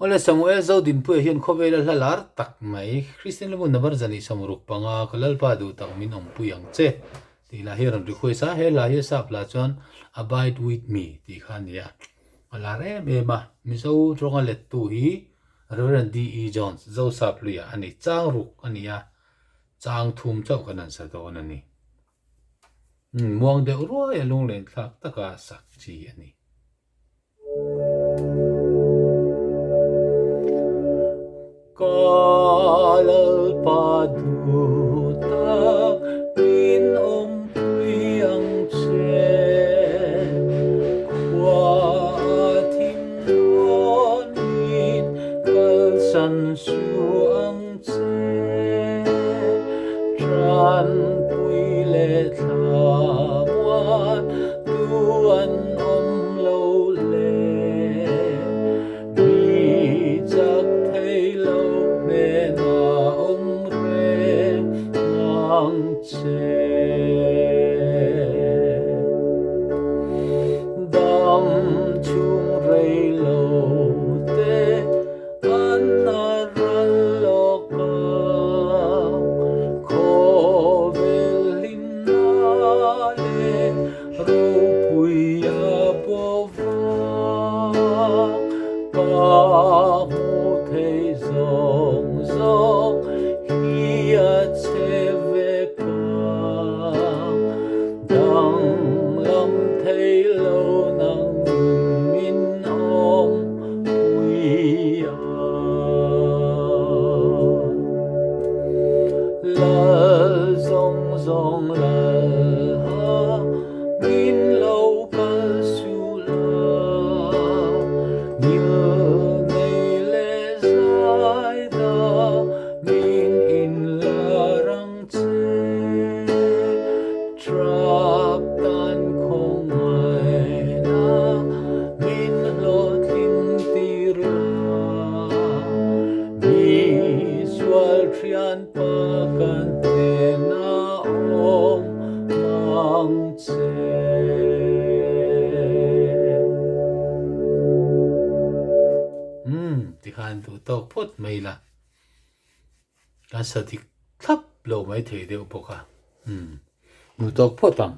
ole Samuel zo din pu hian khove la hlar tak mai Christian lemun na bar zani samuruk panga Lalpa duhtak min awmpui ang che ti la hi ran ri khoi sa he la hi sa pla chuan abide with me ti khan ya ala re me ma mi zo ronga let tu hi Reverend D.E. Jones zo sap luya ani chang ruk ani ya chang thum chau kanan sa do ani muang de ro ya lung len thak taka sak chi ani Lalpa duhtak min awmpui ang che kwa ating non min kalsan su ang che tran pui le thawan tuan om lo le mi chắc thấy lâu mẹ na ông re ngang che đam chung rei lâu te an na ran lo ka ko velin na le ro pui a bo va mu thei zong zong hi a che ve ka dang lam thei lo nang min om pui a lal zong zong lal ha min lo kal su la trap tan khong mai na min lo tin tir la mi swal trian pa kan te na om mang che ti khan tu tok phot mai la kan sa ti thap lo mai thei deu poka nu tok photang